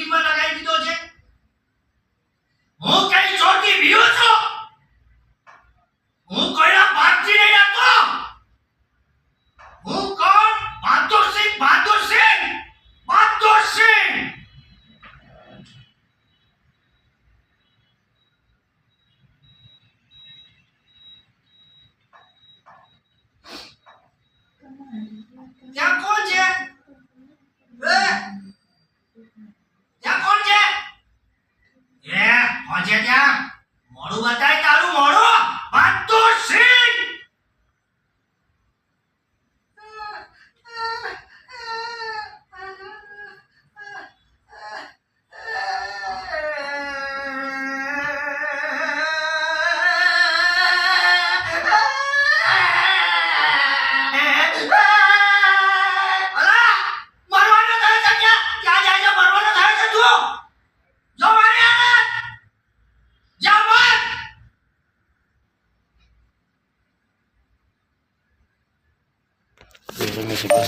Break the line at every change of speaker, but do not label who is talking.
ચોકીમાં લગાવી દીધો છે? હું કઈ ચોકી ભીયો છું? હું કોઈના બાપજી નહીં આપતો. હું કોણ? બહાદુરસિંહ, બહાદુરસિંહ, બહાદુરસિંહ. ત્યાં કોણ છે? ત્યાં કોણ છે? કોણ છે ત્યાં? મોઢું બતાય તારું મોઢું. બહાદુરસિંહ.
Ini